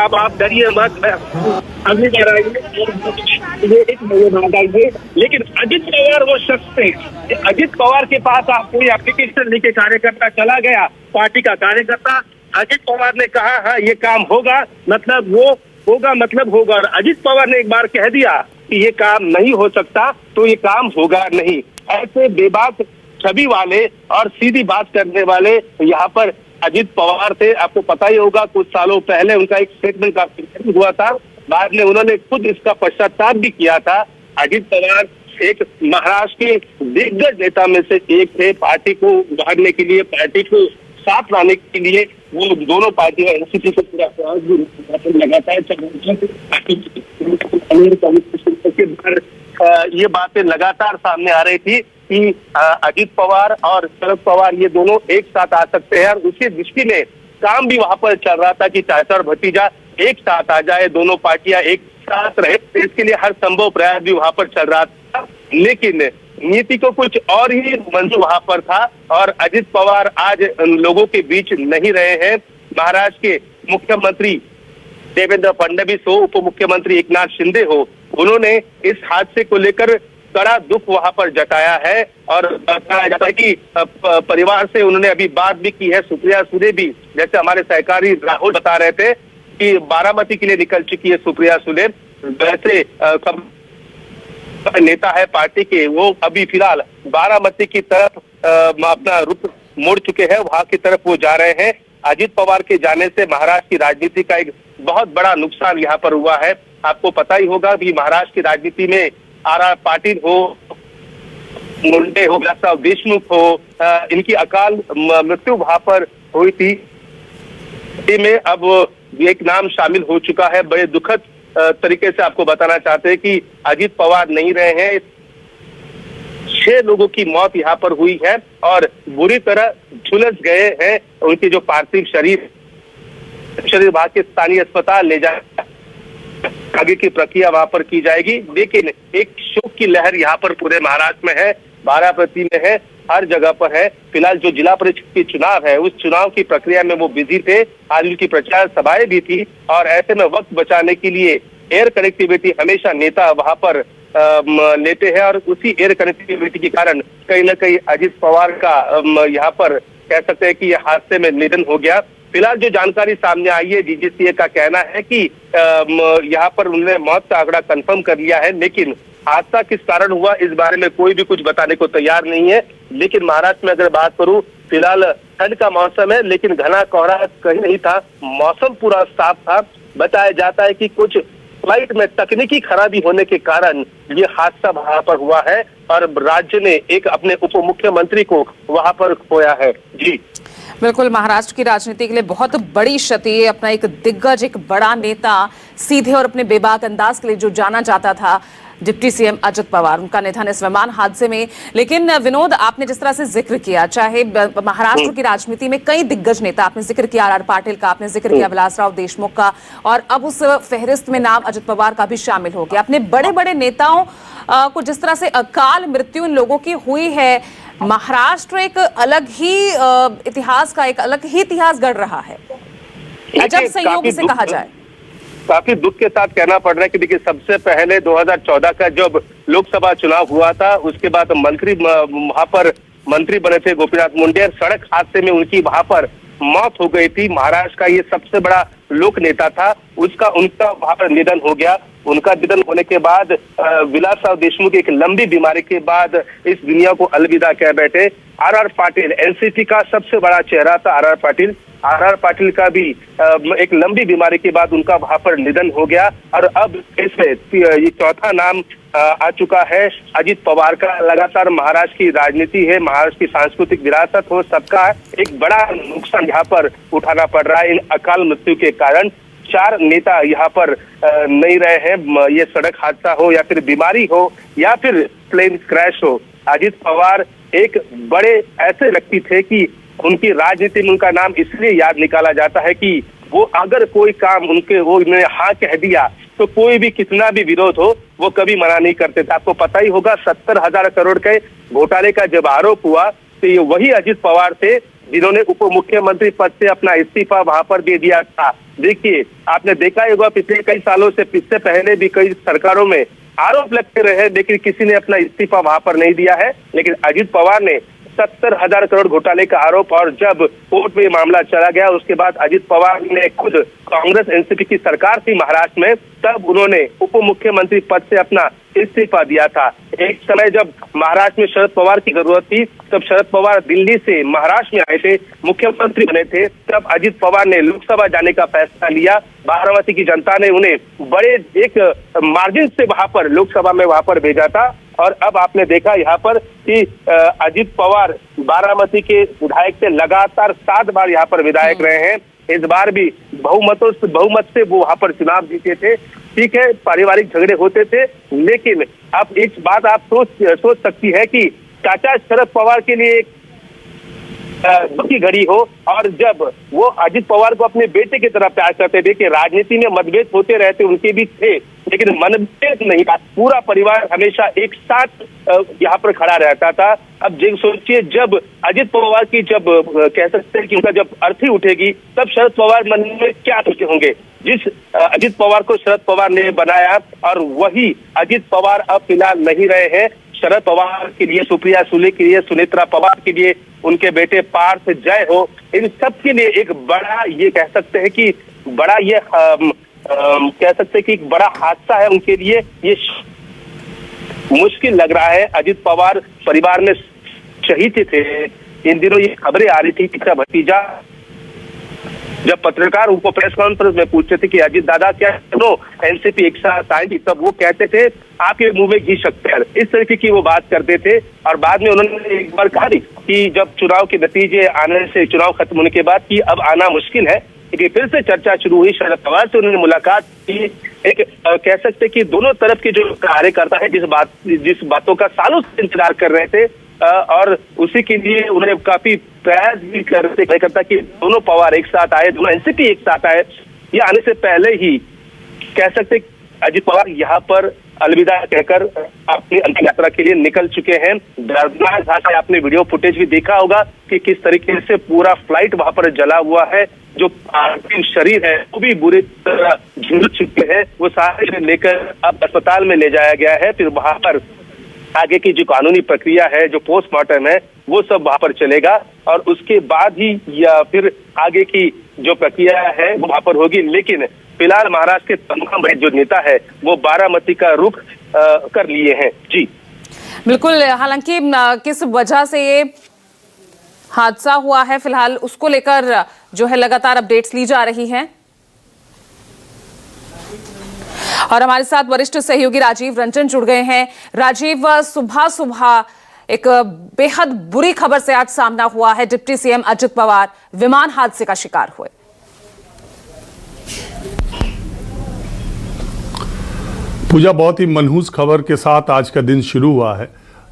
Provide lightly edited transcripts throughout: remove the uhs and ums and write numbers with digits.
अब आप डरिए मत, अगली बार आइए, एक बात आइए। लेकिन अजित पवार वो शख्स थे, अजित पवार के पास आप कोई एप्लीकेशन लेके कार्यकर्ता चला गया, पार्टी का कार्यकर्ता, अजित पवार ने कहा हाँ ये काम होगा, मतलब वो होगा, मतलब होगा। और अजित पवार ने एक बार कह दिया कि ये काम नहीं हो सकता, तो ये काम होगा नहीं। ऐसे बेबाक छवि वाले और सीधी बात करने वाले यहाँ पर अजित पवार थे। आपको पता ही होगा कुछ सालों पहले उनका एक स्टेटमेंट काफी हुआ था, बाद में उन्होंने खुद इसका पश्चाताप भी किया था। अजित पवार एक महाराष्ट्र के दिग्गज नेता में से एक थे। पार्टी को उभारने के लिए, पार्टी को साथ लाने के लिए वो दोनों पार्टियां एनसीपी से पूरा प्रयास भी लगातार ये बातें लगातार सामने आ रही थी कि अजित पवार और शरद पवार ये दोनों एक साथ आ सकते हैं। और उसी दृष्टि में काम भी वहां पर चल रहा था कि चाचा और भतीजा एक साथ आ जाए, दोनों पार्टियां एक साथ रहे। इसके लिए हर संभव प्रयास भी वहां पर चल रहा था, लेकिन नीति को कुछ और ही मंजूर वहां पर था। और अजित पवार आज लोगों के बीच नहीं रहे हैं। महाराष्ट्र के मुख्यमंत्री देवेंद्र फडणवीस हो, उप मुख्यमंत्री एकनाथ शिंदे हो, उन्होंने इस हादसे को लेकर कड़ा दुख वहां पर जताया है। और बताया जाता है कि परिवार से उन्होंने अभी बात भी की है। सुप्रिया सुले भी, जैसे हमारे सहकारी राहुल बता रहे थे कि बारामती के लिए निकल चुकी है सुप्रिया सुले, वैसे नेता है पार्टी के, वो अभी फिलहाल बारामती की तरफ अपना रुख मोड़ चुके हैं, वहां की तरफ वो जा रहे हैं। अजित पवार के जाने से महाराष्ट्र की राजनीति का एक बहुत बड़ा नुकसान यहाँ पर हुआ है। आपको पता ही होगा कि महाराष्ट्र की राजनीति में आर पाटिल हो, मुंडे हो, साहब देशमुख हो, इनकी अकाल मृत्यु वहां पर हुई थी। में अब एक नाम शामिल हो चुका है। बड़े दुखद तरीके से आपको बताना चाहते हैं कि अजित पवार नहीं रहे हैं। 6 लोगों की मौत यहाँ पर हुई है और बुरी तरह झुलस गए हैं। उनकी जो पार्थिव शरीर विभाग के स्थानीय अस्पताल ले जाए, आगे की प्रक्रिया वहां पर की जाएगी। लेकिन एक शोक की लहर यहाँ पर पूरे महाराष्ट्र में है, बारामती में है, हर जगह पर है। फिलहाल जो जिला परिषद की चुनाव है, उस चुनाव की प्रक्रिया में वो बिजी थे। आज उनकी प्रचार सभाएं भी थी और ऐसे में वक्त बचाने के लिए एयर कनेक्टिविटी हमेशा नेता वहां पर लेते हैं। और उसी एयर कनेक्टिविटी के कारण कहीं ना कहीं अजित पवार का यहाँ पर कह सकते हैं कि यह हादसे में निधन हो गया। फिलहाल जो जानकारी सामने आई है, डीजीसीए का कहना है कि यहाँ पर उन्होंने मौत का आंकड़ा कंफर्म कर लिया है, लेकिन हादसा किस कारण हुआ इस बारे में कोई भी कुछ बताने को तैयार नहीं है। लेकिन महाराष्ट्र में अगर बात करूं, फिलहाल ठंड का मौसम है, लेकिन घना कोहरा कहीं नहीं था, मौसम पूरा साफ था। बताया जाता है कि कुछ फ्लाइट में तकनीकी खराबी होने के कारण ये हादसा वहां पर हुआ है और राज्य ने एक अपने उप मुख्यमंत्री को वहां पर खोया है। जी बिल्कुल, महाराष्ट्र की राजनीति के लिए बहुत बड़ी क्षति। अपना एक दिग्गज, एक बड़ा नेता, सीधे और अपने बेबाक अंदाज के लिए जो जाना जाता था, डिप्टी सीएम अजित पवार, उनका निधन इस विमान हादसे में। लेकिन विनोद, आपने जिस तरह से जिक्र किया, चाहे महाराष्ट्र की राजनीति में कई दिग्गज नेता, आपने जिक्र किया आर पाटिल का, आपने जिक्र किया विलासराव देशमुख का, और अब उस फहरिस्त में नाम अजित पवार का भी शामिल हो गया। अपने बड़े बड़े नेताओं को जिस तरह से अकाल मृत्यु इन लोगों की हुई है, महाराष्ट्र एक अलग ही इतिहास का, एक अलग ही इतिहास गढ़ रहा है, अजब संयोग से कहा जाए। काफी दुख के साथ कहना पड़ रहा है कि देखिए, सबसे पहले 2014 का जब लोकसभा चुनाव हुआ था, उसके बाद मंत्री वहां पर मंत्री बने थे गोपीनाथ मुंडे, सड़क हादसे में उनकी वहां पर मौत हो गई थी। महाराष्ट्र का ये सबसे बड़ा लोक नेता था, उनका वहां पर निधन हो गया। उनका निधन होने के बाद विलासराव देशमुख एक लंबी बीमारी के बाद इस दुनिया को अलविदा कह बैठे। आर पाटिल एनसीपी का सबसे बड़ा चेहरा था। आर पाटिल का भी एक लंबी बीमारी के बाद उनका वहां पर निधन हो गया। और अब इसमें ये चौथा नाम आ चुका है अजित पवार का। लगातार महाराष्ट्र की राजनीति है, महाराष्ट्र की सांस्कृतिक विरासत हो, सबका एक बड़ा नुकसान यहाँ पर उठाना पड़ रहा है इन अकाल मृत्यु के कारण। 4 नेता यहाँ पर नहीं रहे हैं। ये सड़क हादसा हो या फिर बीमारी हो या फिर प्लेन क्रैश हो, अजित पवार एक बड़े ऐसे व्यक्ति थे कि उनकी राजनीति में उनका नाम इसलिए याद निकाला जाता है कि वो अगर कोई काम उन्होंने हाँ कह दिया तो कोई भी कितना भी विरोध हो वो कभी मना नहीं करते थे। आपको पता ही होगा 70,000 करोड़ के घोटाले का जब आरोप हुआ तो ये वही अजित पवार थे जिन्होंने उप मुख्यमंत्री पद से अपना इस्तीफा वहां पर दे दिया था। देखिए, आपने देखा होगा पिछले कई सालों से, इससे पहले भी कई सरकारों में आरोप लगते रहे, लेकिन किसी ने अपना इस्तीफा वहां पर नहीं दिया है। लेकिन अजीत पवार ने 70,000 करोड़ घोटाले का आरोप, और जब कोर्ट में मामला चला गया उसके बाद अजीत पवार ने खुद कांग्रेस एनसीपी की सरकार थी महाराष्ट्र में, तब उन्होंने उप मुख्यमंत्री पद से अपना इस्तीफा दिया था। एक समय जब महाराष्ट्र में शरद पवार की जरूरत थी, तब शरद पवार दिल्ली से महाराष्ट्र में आए थे, मुख्यमंत्री बने थे, तब अजीत पवार ने लोकसभा जाने का फैसला लिया। बारामती की जनता ने उन्हें बड़े एक मार्जिन से वहां पर लोकसभा में वहां पर भेजा था। और अब आपने देखा यहाँ पर कि अजीत पवार बारामती के विधायक से लगातार 7 बार यहाँ पर विधायक रहे हैं। इस बार भी बहुमत से वो वहां पर चुनाव जीते थे। ठीक है, पारिवारिक झगड़े होते थे, लेकिन अब एक बात आप सोच सकती है कि चाचा शरद पवार के लिए एक दुख की घड़ी हो, और जब वो अजीत पवार को अपने बेटे की तरह प्यार करते थे कि राजनीति में मतभेद होते रहते उनके भी थे, लेकिन मतभेद नहीं था, पूरा परिवार हमेशा एक साथ यहाँ पर खड़ा रहता था। अब सोचिए, जब अजीत पवार की जब कह सकते हैं कि उनका जब अर्थी उठेगी, तब शरद पवार मन में क्या सोचे होंगे। जिस अजीत पवार को शरद पवार ने बनाया, और वही अजीत पवार अब फिलहाल नहीं रहे हैं। शरद पवार के लिए, सुप्रिया सुले के लिए, सुनेत्रा पवार के लिए, उनके बेटे पार्थ जय हो, इन सब के लिए एक बड़ा, ये कह सकते हैं कि बड़ा, ये कह सकते हैं कि एक बड़ा हादसा है उनके लिए। ये मुश्किल लग रहा है। अजीत पवार परिवार में शहीद थे। इन दिनों ये खबरें आ रही थी कि इसका भतीजा, जब पत्रकार उनको प्रेस कॉन्फ्रेंस में पूछते थे कि अजीत दादा क्या दोनों एनसीपी एक साथ आएंगी, तब वो कहते थे आपके मुंह में घी शक्कर, इस तरीके की वो बात करते थे। और बाद में उन्होंने एक बार कहा कि जब चुनाव के नतीजे आने से, चुनाव खत्म होने के बाद, कि अब आना मुश्किल है, लेकिन फिर से चर्चा शुरू हुई। शरद पवार से उन्होंने मुलाकात की। एक कह सकते कि दोनों तरफ के जो कार्यकर्ता है, जिस बातों का सालों से इंतजार कर रहे थे, और उसी के लिए उन्होंने काफी प्रयास भी करता कि दोनों पवार एक साथ आए, दोनों एनसीपी एक साथ आए। ये आने से पहले ही कह सकते अजीत पवार यहाँ पर अलविदा कहकर अपनी अंतिम यात्रा के लिए निकल चुके हैं। दर्दनाक भाषा, आपने वीडियो फुटेज भी देखा होगा कि किस तरीके से पूरा फ्लाइट वहां पर जला हुआ है। जो पार्थिव शरीर है वो भी बुरी तरह झुलस चुके हैं। वो सारे लेकर अब अस्पताल में ले जाया गया है। फिर वहां पर आगे की जो कानूनी प्रक्रिया है, जो पोस्टमार्टम है, वो सब वहां पर चलेगा, और उसके बाद ही या फिर आगे की जो प्रक्रिया है वो वहां पर होगी। लेकिन फिलहाल महाराष्ट्र के तमाम बड़े जो नेता है वो बारामती का रुख कर लिए हैं। जी बिल्कुल। हालांकि किस वजह से ये हादसा हुआ है, फिलहाल उसको लेकर जो है लगातार अपडेट्स ली जा रही हैं। और हमारे साथ वरिष्ठ सहयोगी राजीव रंजन जुड़ गए हैं। राजीव, सुबह सुबह एक बेहद बुरी खबर से आज सामना हुआ है। डिप्टी सीएम अजित पवार विमान हादसे का शिकार हुए। पूजा, बहुत ही मनहूस खबर के साथ आज का दिन शुरू हुआ है।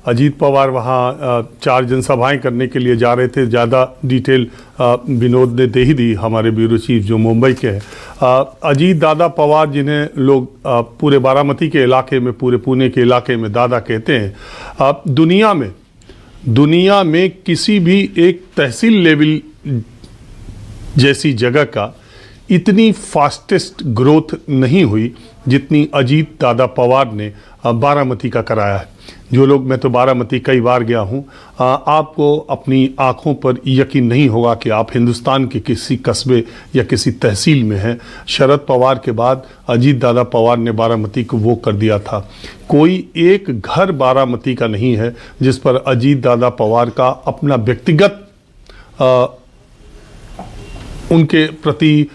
अजीत पवार वहाँ 4 जनसभाएं करने के लिए जा रहे थे। ज़्यादा डिटेल विनोद ने दे ही दी, हमारे ब्यूरो चीफ जो मुंबई के हैं। अजीत दादा पवार, जिन्हें लोग पूरे बारामती के इलाके में, पूरे पुणे के इलाके में दादा कहते हैं, दुनिया में किसी भी एक तहसील लेवल जैसी जगह का इतनी फास्टेस्ट ग्रोथ नहीं हुई जितनी अजीत दादा पवार ने बारामती का कराया है। जो लोग, मैं तो बारामती कई बार गया हूँ, आपको अपनी आँखों पर यकीन नहीं होगा कि आप हिंदुस्तान के किसी कस्बे या किसी तहसील में हैं। शरद पवार के बाद अजीत दादा पवार ने बारामती को वो कर दिया था। कोई एक घर बारामती का नहीं है जिस पर अजीत दादा पवार का अपना व्यक्तिगत उनके प्रति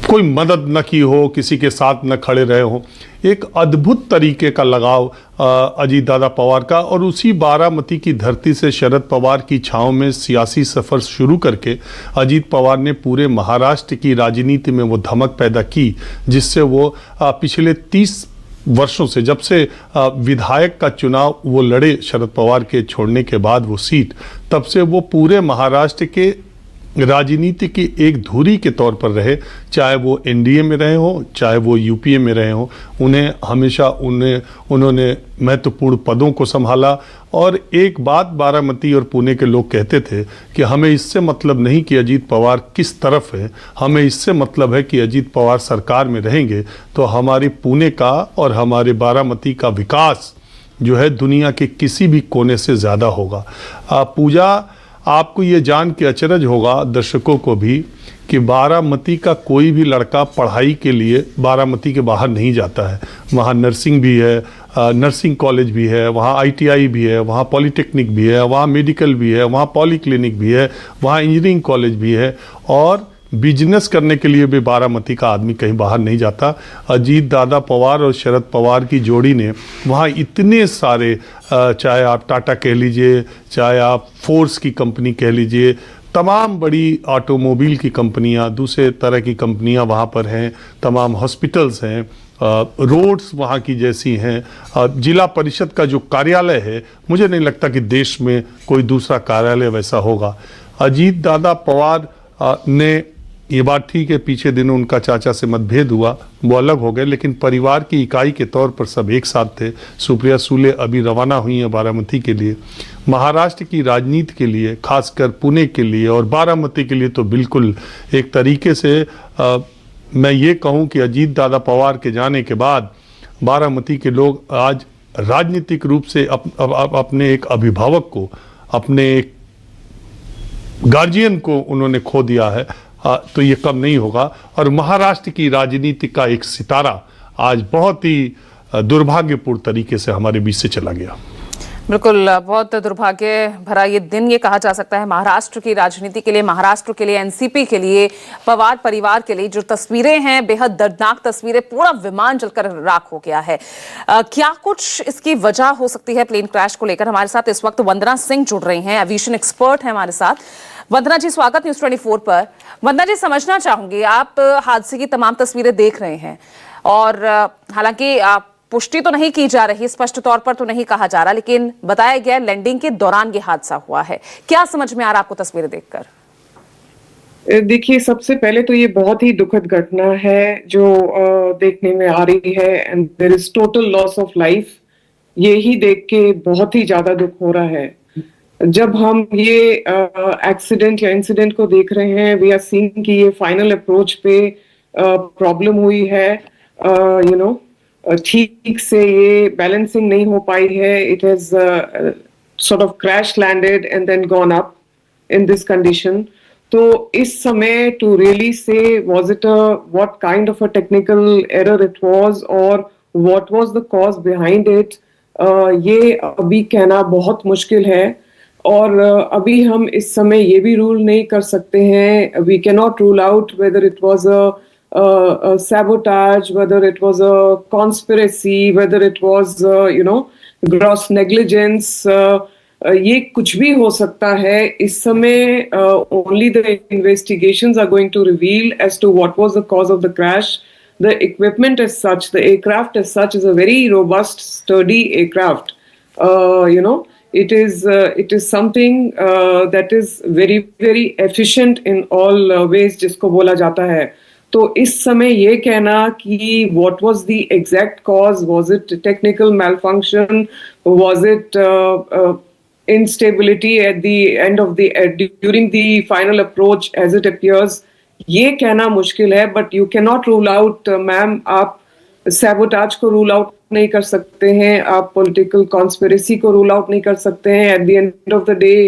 कोई मदद न की हो, किसी के साथ न खड़े रहे हो। एक अद्भुत तरीके का लगाव अजीत दादा पवार का, और उसी बारामती की धरती से शरद पवार की छांव में सियासी सफ़र शुरू करके अजीत पवार ने पूरे महाराष्ट्र की राजनीति में वो धमक पैदा की, जिससे वो पिछले 30 वर्षों से, जब से विधायक का चुनाव वो लड़े शरद पवार के छोड़ने के बाद वो सीट, तब से वो पूरे महाराष्ट्र के राजनीति की एक धुरी के तौर पर रहे, चाहे वो एनडीए में रहे हो, चाहे वो यूपीए में रहे हो, उन्हें हमेशा उन्होंने महत्वपूर्ण पदों को संभाला। और एक बात बारामती और पुणे के लोग कहते थे कि हमें इससे मतलब नहीं कि अजीत पवार किस तरफ है, हमें इससे मतलब है कि अजीत पवार सरकार में रहेंगे तो हमारे पुणे का और हमारे बारामती का विकास जो है दुनिया के किसी भी कोने से ज़्यादा होगा। पूजा, आपको ये जान के अचरज होगा, दर्शकों को भी, कि बारामती का कोई भी लड़का पढ़ाई के लिए बारामती के बाहर नहीं जाता है। वहाँ नर्सिंग भी है, नर्सिंग कॉलेज भी है, वहाँ आईटीआई भी है, वहाँ पॉलिटेक्निक भी है, वहाँ मेडिकल भी है, वहाँ पॉलीक्लिनिक भी है, वहाँ इंजीनियरिंग कॉलेज भी है, और बिजनेस करने के लिए भी बारामती का आदमी कहीं बाहर नहीं जाता। अजीत दादा पवार और शरद पवार की जोड़ी ने वहाँ इतने सारे, चाहे आप टाटा कह लीजिए, चाहे आप फोर्स की कंपनी कह लीजिए, तमाम बड़ी ऑटोमोबाइल की कंपनियाँ, दूसरे तरह की कंपनियाँ वहाँ पर हैं, तमाम हॉस्पिटल्स हैं, रोड्स वहाँ की जैसी हैं। जिला परिषद का जो कार्यालय है, मुझे नहीं लगता कि देश में कोई दूसरा कार्यालय वैसा होगा। अजीत दादा पवार ने, ये बात ठीक है, पीछे दिनों उनका चाचा से मतभेद हुआ, वो अलग हो गए, लेकिन परिवार की इकाई के तौर पर सब एक साथ थे। सुप्रिया सुले अभी रवाना हुई हैं बारामती के लिए। महाराष्ट्र की राजनीति के लिए, खासकर पुणे के लिए और बारामती के लिए तो बिल्कुल एक तरीके से मैं ये कहूँ कि अजीत दादा पवार के जाने के बाद बारामती के लोग आज राजनीतिक रूप से अपने एक अभिभावक को, अपने एक गार्जियन को उन्होंने खो दिया है। तो ये कम नहीं होगा। और महाराष्ट्र की राजनीति का एक सितारा आज बहुत ही दुर्भाग्यपूर्ण तरीके से हमारे बीच से चला गया। बिल्कुल, बहुत दुर्भाग्य भरा ये दिन ये कहा जा सकता है महाराष्ट्र की राजनीति के लिए, महाराष्ट्र के लिए, एनसीपी के लिए, पवार परिवार के लिए। जो तस्वीरें हैं बेहद दर्दनाक तस्वीरें, पूरा विमान जलकर राख हो गया है। क्या कुछ इसकी वजह हो सकती है प्लेन क्रैश को लेकर? हमारे साथ इस वक्त वंदना सिंह जुड़ रही हैं, एविएशन एक्सपर्ट हैं हमारे साथ। वंदना जी, स्वागत न्यूज़ 24 पर। वंदना जी, समझना चाहूंगी, आप हादसे की तमाम तस्वीरें देख रहे हैं और हालांकि पुष्टि तो नहीं की जा रही, स्पष्ट तौर पर तो नहीं कहा जा रहा, लेकिन बताया गया लैंडिंग के दौरान ये हादसा हुआ है। क्या समझ में आ रहा आपको तस्वीरें देखकर? देखिए, सबसे पहले तो ये बहुत ही दुखद घटना है जो देखने में आ रही है, and there is total loss of life. ये ही देख के बहुत ही ज्यादा दुख हो रहा है। जब हम ये एक्सीडेंट या इंसिडेंट को देख रहे हैं, वी आर सीइंग कि ये फाइनल अप्रोच पे प्रॉब्लम हुई है, ठीक से ये बैलेंसिंग नहीं हो पाई है। It has sort of crash landed and then gone up in this condition. तो इस समय to really say was it what kind of a technical error it was और what was the cause behind it, ये अभी कहना बहुत मुश्किल है। और अभी हम इस समय ये भी रूल नहीं कर सकते हैं, we can not rule out whether it was a sabotage, whether it was a conspiracy, whether it was gross negligence, ये कुछ भी हो सकता है। इस समय only the investigations are going to reveal as to what was the cause of the crash. The equipment as such, the aircraft as such is a very robust, sturdy aircraft. It is something that is very, very efficient in all ways, जिसको बोला जाता है। तो इस समय ये कहना कि what was the exact cause, was it technical malfunction, was it instability at the end of during the final approach as it appears, ये कहना मुश्किल है। but you cannot rule out, ma'am, आप sabotage को rule out नहीं कर सकते हैं, आप political conspiracy को rule out नहीं कर सकते हैं। at the end of the day,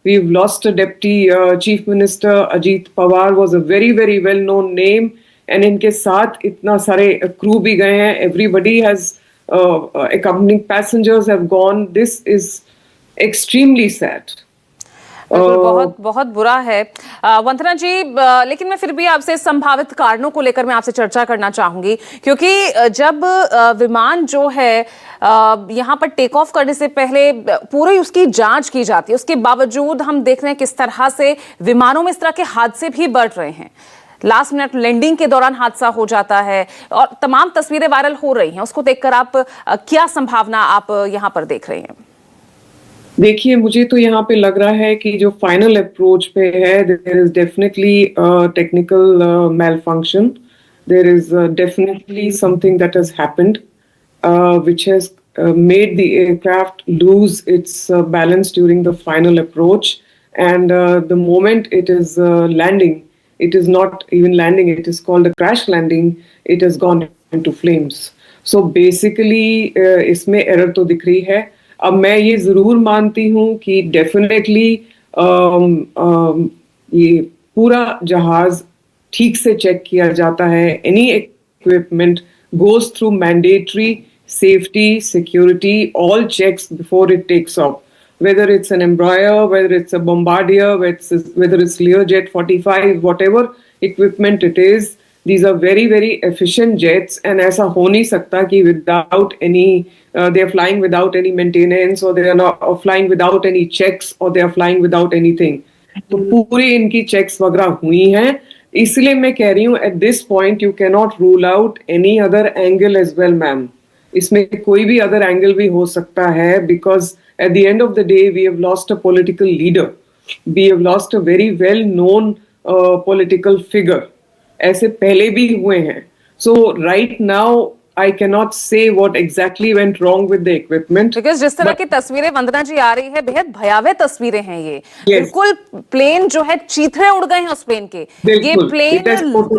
we've lost a deputy chief minister. Ajit Pawar was a very, very well-known name, and इनके साथ इतना सारे crew भी गए हैं. Everybody has accompanying passengers have gone. This is extremely sad. बहुत बहुत बुरा है। वंदना जी, लेकिन मैं फिर भी आपसे संभावित कारणों को लेकर मैं आपसे चर्चा करना चाहूंगी, क्योंकि जब विमान जो है यहाँ पर टेक ऑफ करने से पहले पूरी उसकी जांच की जाती है, उसके बावजूद हम देख रहे हैं किस तरह से विमानों में इस तरह के हादसे भी बढ़ रहे हैं। लास्ट मिनट लैंडिंग के दौरान हादसा हो जाता है और तमाम तस्वीरें वायरल हो रही हैं। उसको देखकर आप क्या संभावना आप यहाँ पर देख रहे हैं? देखिए, मुझे तो यहाँ पे लग रहा है कि जो फाइनल अप्रोच पे है, there is definitely technical malfunction, there is definitely something that has happened which has made the aircraft lose its balance during the final approach, and the moment it is landing, it is not even landing, it is called a crash landing, it has gone into flames. So basically इसमें error तो दिख रही है। अब मैं ये जरूर मानती हूँ कि डेफिनेटली ये पूरा जहाज ठीक से चेक किया जाता है, any equipment goes through mandatory safety, security, all checks before it takes off. Whether it's an Embraer, whether it's a Bombardier, whether it's Learjet 45, whatever equipment it is, these are very, very efficient jets, and ऐसा हो नहीं सकता कि without any, they are flying without any maintenance, or they are not flying without any checks, or they are flying without anything. तो पूरी इनकी checks वगैरह हुई हैं। इसलिए मैं कह रही हूँ at this point you can not rule out any other angle as well ma'am. इसमें कोई भी अदर एंगल भी हो सकता है, because at the end of the day we have lost a political leader, we have lost a very well known political figure. ऐसे पहले भी हुए हैं। So right now I cannot say what exactly went wrong with the equipment. Because जिस तरह की तस्वीरें वंदना जी आ रही है, बेहद भयावह तस्वीरें हैं ये। बिल्कुल प्लेन जो है चीथड़े उड़ गए हैं उस प्लेन के। ये प्लेन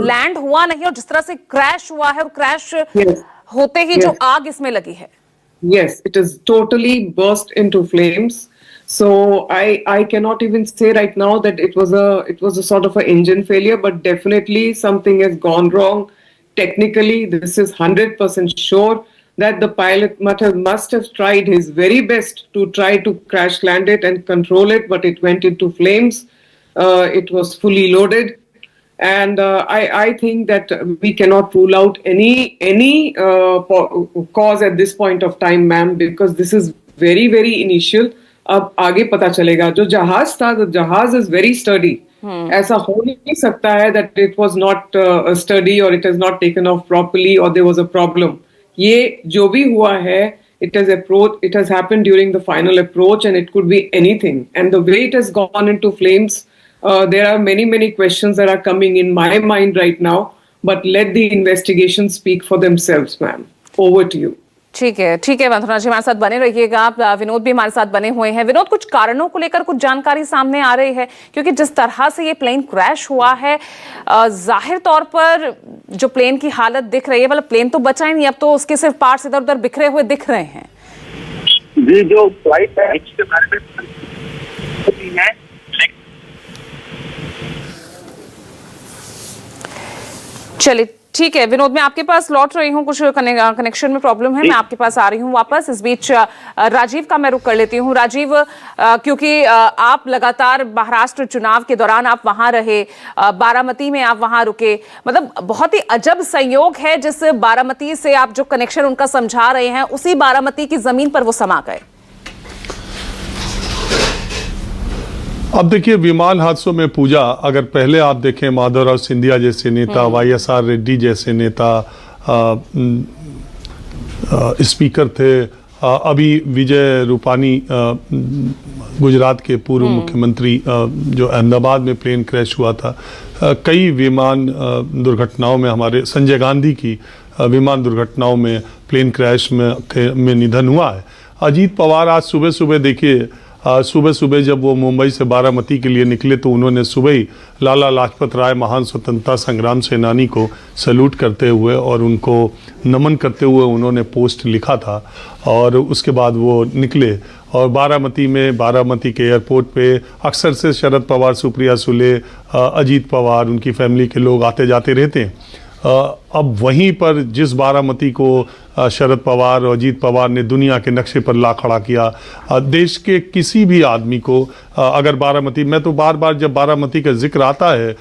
लैंड हुआ नहीं, और जिस तरह से क्रैश हुआ है, और क्रैश होते ही जो आग इसमें लगी है। Yes, it is totally burst into flames. So I cannot even say right now that it was a sort of an engine failure, but definitely something has gone wrong. Technically, this is 100% sure that the pilot must have tried his very best to try to crash land it and control it, but it went into flames. It was fully loaded, and I think that we cannot rule out any cause at this point of time, ma'am, because this is very, very initial. अब आगे पता चलेगा। जो जहाज था, the जहाज is very sturdy. ऐसा हो नहीं सकता है that it was not sturdy, or it has not taken off properly, or there was a problem. ये जो भी हुआ है, it has happened during the final approach, and it could be anything. And the way it has gone into flames, there are many questions that are coming in my mind right now. But let the investigation speak for themselves, ma'am. Over to you. ठीक है वंदना जी, हमारे साथ बने रहिएगा आप। विनोद भी हमारे साथ बने हुए हैं। विनोद, कुछ कारणों को लेकर कुछ जानकारी सामने आ रही है? क्योंकि जिस तरह से ये प्लेन क्रैश हुआ है, जाहिर तौर पर जो प्लेन की हालत दिख रही है, मतलब प्लेन तो बचा ही नहीं, अब तो उसके सिर्फ पार्ट्स इधर उधर बिखरे हुए दिख रहे हैं। जी, जो फ्लाइट है इसके बारे में है। चलिए ठीक है विनोद, मैं आपके पास लौट रही हूँ, कुछ कनेक्शन में प्रॉब्लम है, मैं आपके पास आ रही हूँ वापस। इस बीच राजीव का मैं रुख कर लेती हूँ। राजीव, क्योंकि आप लगातार महाराष्ट्र चुनाव के दौरान आप वहां रहे, बारामती में आप वहां रुके, मतलब बहुत ही अजब संयोग है, जिस बारामती से आप जो कनेक्शन उनका समझा रहे हैं, उसी बारामती की जमीन पर वो समा गए। अब देखिए, विमान हादसों में पूजा, अगर पहले आप देखें माधवराव सिंधिया जैसे नेता, वाईएसआर रेड्डी जैसे नेता स्पीकर थे, अभी विजय रूपानी गुजरात के पूर्व मुख्यमंत्री, जो अहमदाबाद में प्लेन क्रैश हुआ था, कई विमान दुर्घटनाओं में, हमारे संजय गांधी की विमान दुर्घटनाओं में प्लेन क्रैश में निधन हुआ है। अजीत पवार आज सुबह सुबह देखिए, सुबह सुबह जब वो मुंबई से बारामती के लिए निकले तो उन्होंने सुबह ही लाला लाजपत राय, महान स्वतंत्रता संग्राम सेनानी को सैल्यूट करते हुए और उनको नमन करते हुए उन्होंने पोस्ट लिखा था, और उसके बाद वो निकले। और बारामती के एयरपोर्ट पे अक्सर से शरद पवार, सुप्रिया सुले, अजीत पवार, उनकी फैमिली के लोग आते जाते रहते हैं। अब वहीं पर जिस बारामती को शरद पवार और अजीत पवार ने दुनिया के नक्शे पर ला खड़ा किया, देश के किसी भी आदमी को अगर बारामती, मैं तो बार बार जब बारामती का जिक्र आता है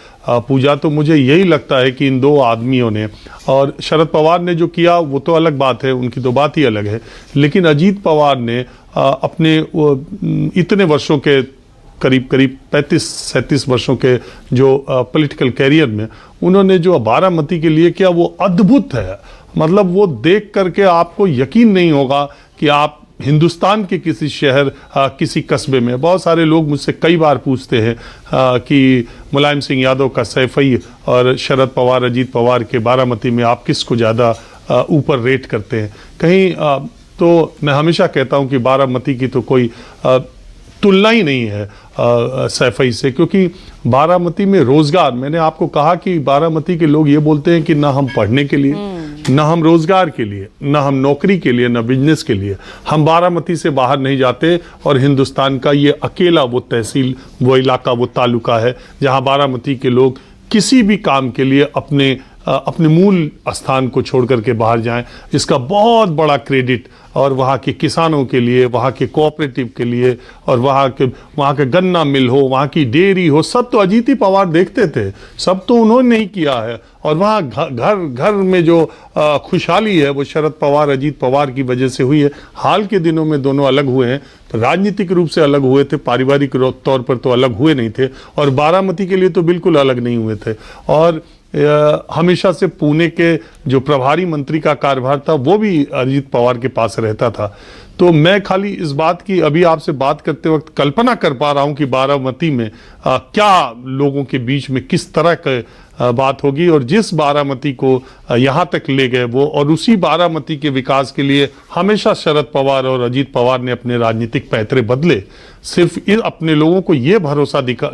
पूजा, तो मुझे यही लगता है कि इन दो आदमियों ने, और शरद पवार ने जो किया वो तो अलग बात है, उनकी तो बात ही अलग है, लेकिन अजीत पवार ने अपने इतने वर्षों के करीब 35-37 वर्षों के जो पॉलिटिकल कैरियर में उन्होंने जो बारामती के लिए किया वो अद्भुत है। मतलब वो देख करके आपको यकीन नहीं होगा कि आप हिंदुस्तान के किसी शहर किसी कस्बे में, बहुत सारे लोग मुझसे कई बार पूछते हैं कि मुलायम सिंह यादव का सैफई और शरद पवार अजीत पवार के बारामती में आप किसको ज़्यादा ऊपर रेट करते हैं कहीं। तो मैं हमेशा कहता हूं कि बारामती की तो कोई तुलना ही नहीं है सैफई से, क्योंकि बारामती में रोजगार, मैंने आपको कहा कि बारामती के लोग ये बोलते हैं कि ना हम पढ़ने के लिए, ना हम रोजगार के लिए, ना हम नौकरी के लिए, ना बिजनेस के लिए, हम बारामती से बाहर नहीं जाते। और हिंदुस्तान का ये अकेला वो तहसील, वो इलाका, वो तालुका है जहां बारामती के लोग किसी भी काम के लिए अपने मूल स्थान को छोड़ करके बाहर जाएं। इसका बहुत बड़ा क्रेडिट और वहाँ के किसानों के लिए, वहाँ के कोऑपरेटिव के लिए, और वहाँ के गन्ना मिल हो, वहाँ की डेयरी हो, सब तो अजीत ही पवार देखते थे, सब तो उन्होंने नहीं किया है। और वहाँ घर घर में जो खुशहाली है वो शरद पवार अजीत पवार की वजह से हुई है। हाल के दिनों में दोनों अलग हुए हैं, तो राजनीतिक रूप से अलग हुए थे, पारिवारिक तौर पर तो अलग हुए नहीं थे, और बारामती के लिए तो बिल्कुल अलग नहीं हुए थे। और हमेशा से पुणे के जो प्रभारी मंत्री का कार्यभार था वो भी अजीत पवार के पास रहता था। तो मैं खाली इस बात की अभी आपसे बात करते वक्त कल्पना कर पा रहा हूं कि बारामती में क्या लोगों के बीच में किस तरह का बात होगी, और जिस बारामती को यहाँ तक ले गए वो, और उसी बारामती के विकास के लिए हमेशा शरद पवार और अजीत पवार ने अपने राजनीतिक पैतरे बदले, सिर्फ अपने लोगों को ये भरोसा दिखा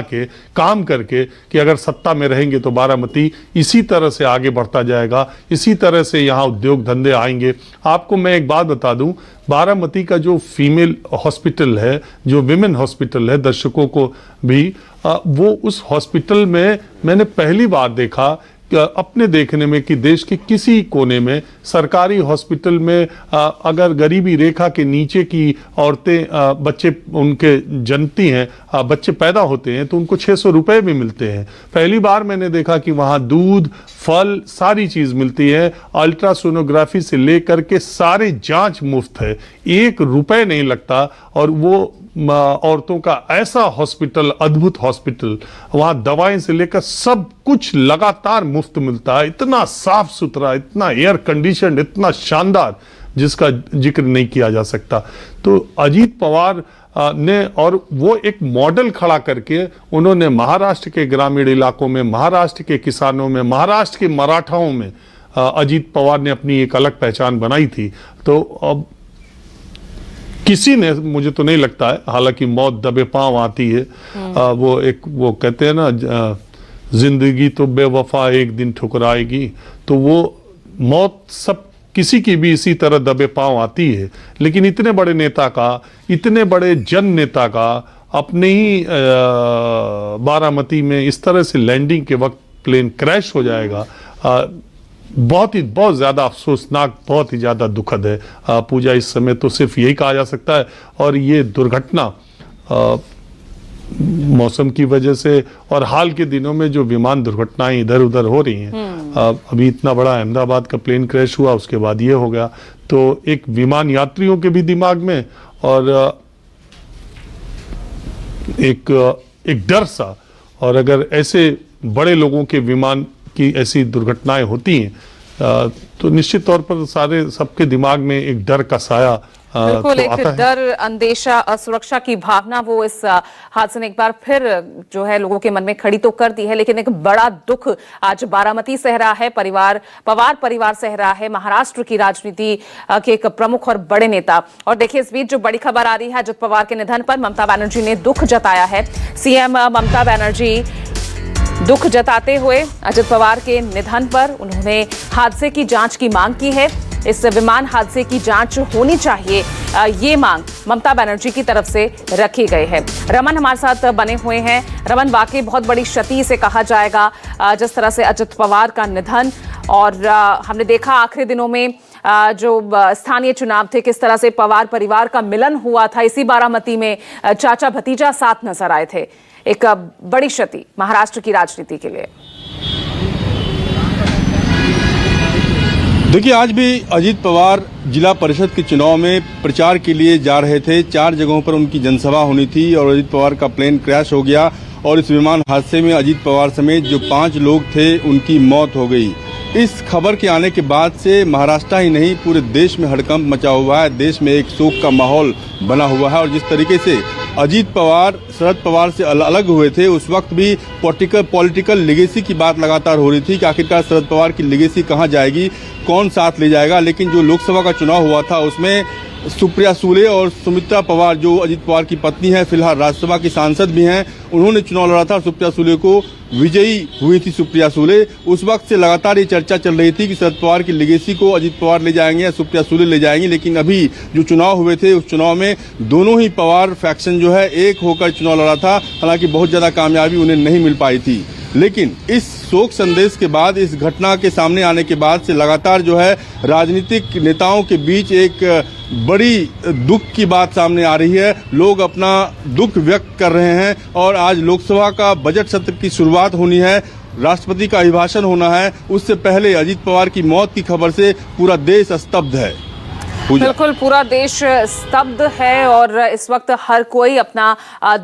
के काम करके कि अगर सत्ता में रहेंगे तो बारामती इसी तरह से आगे बढ़ता जाएगा, इसी तरह से यहाँ उद्योग धंधे आएंगे। आपको मैं एक बात बता दूं, बारामती का जो फीमेल हॉस्पिटल है, जो विमेन हॉस्पिटल है, दर्शकों को भी वो उस हॉस्पिटल में मैंने पहली बार देखा अपने देखने में कि देश के किसी कोने में सरकारी हॉस्पिटल में अगर गरीबी रेखा के नीचे की औरतें बच्चे उनके जन्मती हैं, बच्चे पैदा होते हैं, तो उनको 600 रुपए भी मिलते हैं। पहली बार मैंने देखा कि वहाँ दूध, फल, सारी चीज़ मिलती है, अल्ट्रासोनोग्राफी से लेकर के सारे जांच मुफ्त है, 1 रुपए नहीं लगता। और वो औरतों का ऐसा हॉस्पिटल, अद्भुत हॉस्पिटल, वहाँ दवाएं से लेकर सब कुछ लगातार मुफ्त मिलता है, इतना साफ सुथरा, इतना एयर कंडीशन, इतना शानदार, जिसका जिक्र नहीं किया जा सकता। तो अजीत पवार ने, और वो एक मॉडल खड़ा करके उन्होंने महाराष्ट्र के ग्रामीण इलाकों में, महाराष्ट्र के किसानों में, महाराष्ट्र के मराठाओं में अजीत पवार ने अपनी एक अलग पहचान बनाई थी। तो अब किसी ने, मुझे तो नहीं लगता है, हालांकि मौत दबे पांव आती है, वो कहते हैं ना, जिंदगी तो बेवफा एक दिन ठुकराएगी, तो वो मौत सब किसी की भी इसी तरह दबे पांव आती है। लेकिन इतने बड़े नेता का, इतने बड़े जन नेता का अपने ही बारामती में इस तरह से लैंडिंग के वक्त प्लेन क्रैश हो जाएगा, बहुत ज़्यादा अफसोसनाक, बहुत ही ज़्यादा दुखद है। पूजा, इस समय तो सिर्फ यही कहा जा सकता है। और ये दुर्घटना मौसम की वजह से, और हाल के दिनों में जो विमान दुर्घटनाएं इधर उधर हो रही हैं, अभी इतना बड़ा अहमदाबाद का प्लेन क्रैश हुआ, उसके बाद ये हो गया, तो एक विमान यात्रियों के भी दिमाग में और एक डर सा, और अगर ऐसे बड़े लोगों के विमान की ऐसी दुर्घटनाएं होती हैं तो निश्चित तौर पर सबके दिमाग में एक डर का साया बिल्कुल, तो एक आता डर, अंदेशा, असुरक्षा की भावना वो इस हादसे ने एक बार फिर जो है लोगों के मन में खड़ी तो कर दी है। लेकिन एक बड़ा दुख आज बारामती सह रहा है, पवार परिवार सह रहा है, महाराष्ट्र की राजनीति के एक प्रमुख और बड़े नेता। और देखिए, इस बीच जो बड़ी खबर आ रही है अजित पवार के निधन पर, ममता बनर्जी ने दुख जताया है। सीएम ममता बनर्जी दुख जताते हुए अजित पवार के निधन पर उन्होंने हादसे की जांच की मांग की है। इस विमान हादसे की जांच होनी चाहिए, ये मांग ममता बनर्जी की तरफ से रखी गई है। रमन हमारे साथ बने हुए हैं। रमन, वाकई बहुत बड़ी क्षति से कहा जाएगा जिस तरह से अजित पवार का निधन, और हमने देखा आखिरी दिनों में जो स्थानीय चुनाव थे, किस तरह से पवार परिवार का मिलन हुआ था। इसी बारामती में चाचा भतीजा साथ नजर आए थे। एक बड़ी क्षति महाराष्ट्र की राजनीति के लिए। देखिए, आज भी अजीत पवार जिला परिषद के चुनाव में प्रचार के लिए जा रहे थे। 4 जगहों पर उनकी जनसभा होनी थी और अजीत पवार का प्लेन क्रैश हो गया और इस विमान हादसे में अजीत पवार समेत जो 5 लोग थे उनकी मौत हो गई। इस खबर के आने के बाद से महाराष्ट्र ही नहीं पूरे देश में हड़कंप मचा हुआ है। देश में एक शोक का माहौल बना हुआ है और जिस तरीके से अजीत पवार शरद पवार से अलग हुए थे, उस वक्त भी पॉलिटिकल लेगेसी की बात लगातार हो रही थी कि आखिरकार शरद पवार की लेगेसी कहां जाएगी, कौन साथ ले जाएगा। लेकिन जो लोकसभा का चुनाव हुआ था उसमें सुप्रिया सुले और सुमित्रा पवार जो अजीत पवार की पत्नी है, फिलहाल राज्यसभा की सांसद भी हैं, उन्होंने चुनाव लड़ा था। सुप्रिया सुले को विजयी हुई थी सुप्रिया सुले। उस वक्त से लगातार ये चर्चा चल रही थी कि शरद पवार की लेगेसी को अजीत पवार ले जाएंगे या सुप्रिया सुले ले जाएंगी। लेकिन अभी जो चुनाव हुए थे उस चुनाव में दोनों ही पवार फैक्शन जो है एक होकर चुनाव लड़ा था। हालांकि बहुत ज्यादा कामयाबी उन्हें नहीं मिल पाई थी। लेकिन इस शोक संदेश के बाद, इस घटना के सामने आने के बाद से लगातार जो है राजनीतिक नेताओं के बीच एक बड़ी दुख की बात सामने आ रही है। लोग अपना दुख व्यक्त कर रहे हैं और आज लोकसभा का बजट सत्र की शुरुआत होनी है, राष्ट्रपति का अभिभाषण होना है। उससे पहले अजीत पवार की मौत की खबर से पूरा देश स्तब्ध है। बिल्कुल, पूरा देश स्तब्ध है और इस वक्त हर कोई अपना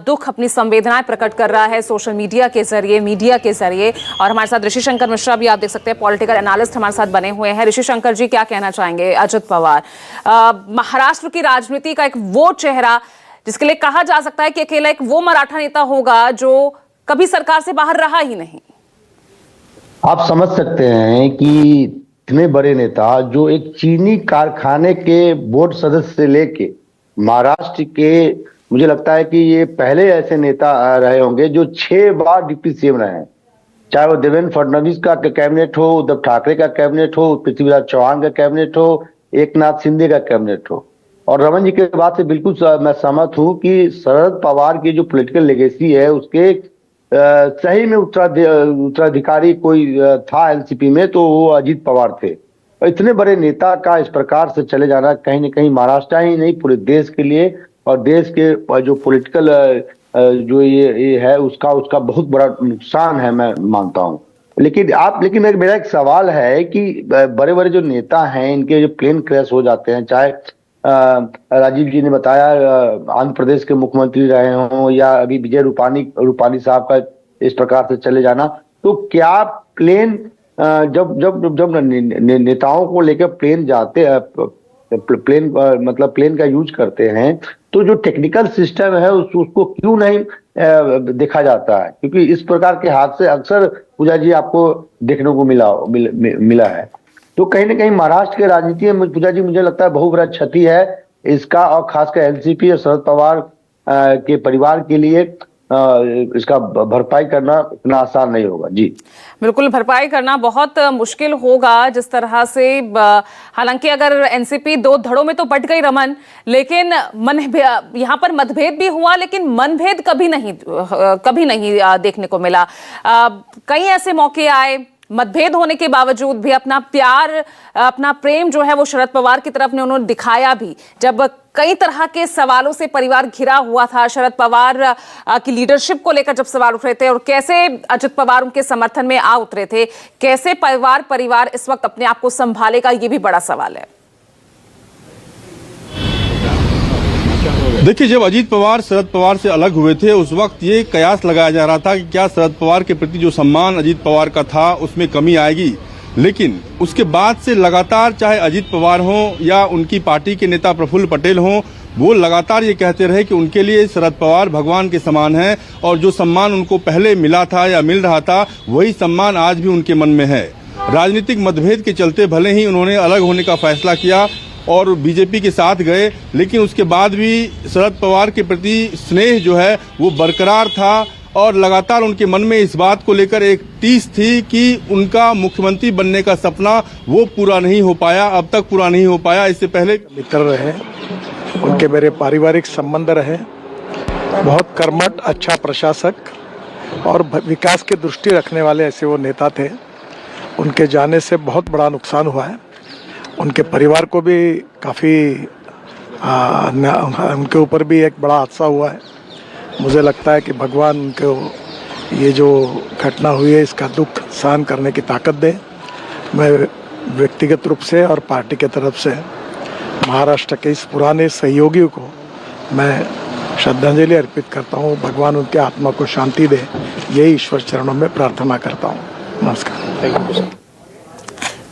दुख, अपनी संवेदनाएं प्रकट कर रहा है सोशल मीडिया के जरिए, मीडिया के जरिए। और हमारे साथ ऋषि शंकर मिश्रा भी आप देख सकते हैं, पॉलिटिकल एनालिस्ट हमारे साथ बने हुए हैं। ऋषि शंकर जी, क्या कहना चाहेंगे? अजित पवार महाराष्ट्र की राजनीति का एक वो चेहरा जिसके लिए कहा जा सकता है कि अकेला एक वो मराठा नेता होगा जो कभी सरकार से बाहर रहा ही नहीं। आप समझ सकते हैं कि इतने बड़े नेता जो एक चीनी कारखाने के बोर्ड सदस्य से लेके महाराष्ट्र के, मुझे लगता है कि ये पहले ऐसे नेता रहे होंगे जो 6 बार डिप्टी सीएम रहे हैं। चाहे वो देवेंद्र फडणवीस का कैबिनेट हो, उद्धव ठाकरे का कैबिनेट हो, पृथ्वीराज चौहान का कैबिनेट हो, एकनाथ शिंदे का कैबिनेट हो। और रमन जी के बात से बिल्कुल मैं सहमत हूं कि शरद पवार की जो पॉलिटिकल लेगेसी है उसके सही में उत्तराधिकारी कोई था एनसीपी में तो वो अजीत पवार थे। और इतने बड़े नेता का इस प्रकार से चले जाना कहीं न कहीं महाराष्ट्र ही नहीं पूरे देश के लिए और देश के जो पॉलिटिकल जो ये है उसका बहुत बड़ा नुकसान है, मैं मानता हूं। लेकिन मेरा एक सवाल है कि बड़े बड़े जो नेता हैं इनके जो प्लेन क्रैश हो जाते हैं, चाहे राजीव जी ने बताया आंध्र प्रदेश के मुख्यमंत्री रहे हों या अभी विजय रूपानी साहब का इस प्रकार से चले जाना, तो क्या प्लेन जब नेताओं को लेकर प्लेन जाते हैं, प्लेन का यूज करते हैं, तो जो टेक्निकल सिस्टम है उसको क्यों नहीं देखा जाता है? क्योंकि इस प्रकार के हादसे अक्सर पूजा जी आपको देखने को मिला है। तो कहीं ना कहीं महाराष्ट्र के राजनीति में पूजा जी मुझे लगता है बहुत बड़ा क्षति है इसका, और खासकर एनसीपी और शरद पवार के परिवार के लिए इसका भरपाई करना इतना आसान नहीं होगा। जी बिल्कुल, भरपाई करना बहुत मुश्किल होगा जिस तरह से। हालांकि अगर एनसीपी 2 धड़ों में तो बट गई रमन, लेकिन यहाँ पर मतभेद भी हुआ, लेकिन मनभेद कभी नहीं देखने को मिला। कई ऐसे मौके आए, मतभेद होने के बावजूद भी अपना प्यार, अपना प्रेम जो है वो शरद पवार की तरफ ने उन्होंने दिखाया भी। जब कई तरह के सवालों से परिवार घिरा हुआ था, शरद पवार की लीडरशिप को लेकर जब सवाल उठ रहे थे और कैसे अजित पवार उनके समर्थन में आ उतरे थे, कैसे परिवार इस वक्त अपने आप को संभालेगा, ये भी बड़ा सवाल है। देखिए, जब अजीत पवार शरद पवार से अलग हुए थे उस वक्त ये कयास लगाया जा रहा था कि क्या शरद पवार के प्रति जो सम्मान अजीत पवार का था उसमें कमी आएगी। लेकिन उसके बाद से लगातार, चाहे अजीत पवार हों या उनकी पार्टी के नेता प्रफुल्ल पटेल हों, वो लगातार ये कहते रहे कि उनके लिए शरद पवार भगवान के समान हैं और जो सम्मान उनको पहले मिला था या मिल रहा था वही सम्मान आज भी उनके मन में है। राजनीतिक मतभेद के चलते भले ही उन्होंने अलग होने का फैसला किया और बीजेपी के साथ गए, लेकिन उसके बाद भी शरद पवार के प्रति स्नेह जो है वो बरकरार था और लगातार उनके मन में इस बात को लेकर एक टीस थी कि उनका मुख्यमंत्री बनने का सपना वो पूरा नहीं हो पाया, अब तक पूरा नहीं हो पाया। इससे पहले मित्र रहे, उनके मेरे पारिवारिक संबंध रहे, बहुत कर्मठ, अच्छा प्रशासक और विकास की दृष्टि रखने वाले ऐसे वो नेता थे। उनके जाने से बहुत बड़ा नुकसान हुआ है। उनके परिवार को भी काफ़ी उनके ऊपर भी एक बड़ा हादसा हुआ है। मुझे लगता है कि भगवान उनको ये जो घटना हुई है इसका दुख सहन करने की ताकत दे। मैं व्यक्तिगत रूप से और पार्टी के तरफ से महाराष्ट्र के इस पुराने सहयोगियों को मैं श्रद्धांजलि अर्पित करता हूँ। भगवान उनके आत्मा को शांति दे, यही ईश्वर चरणों में प्रार्थना करता हूँ। नमस्कार।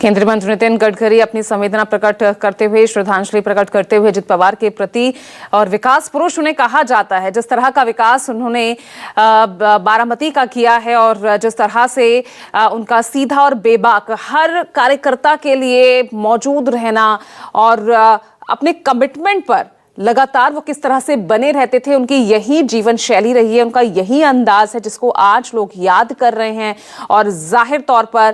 केंद्रीय मंत्री नितिन गडकरी अपनी संवेदना प्रकट करते हुए, श्रद्धांजलि प्रकट करते हुए अजित पवार के प्रति, और विकास पुरुष उन्हें कहा जाता है, जिस तरह का विकास उन्होंने बारामती का किया है और जिस तरह से उनका सीधा और बेबाक हर कार्यकर्ता के लिए मौजूद रहना और अपने कमिटमेंट पर लगातार वो किस तरह से बने रहते थे, उनकी यही जीवन शैली रही है, उनका यही अंदाज है जिसको आज लोग याद कर रहे हैं। और जाहिर तौर पर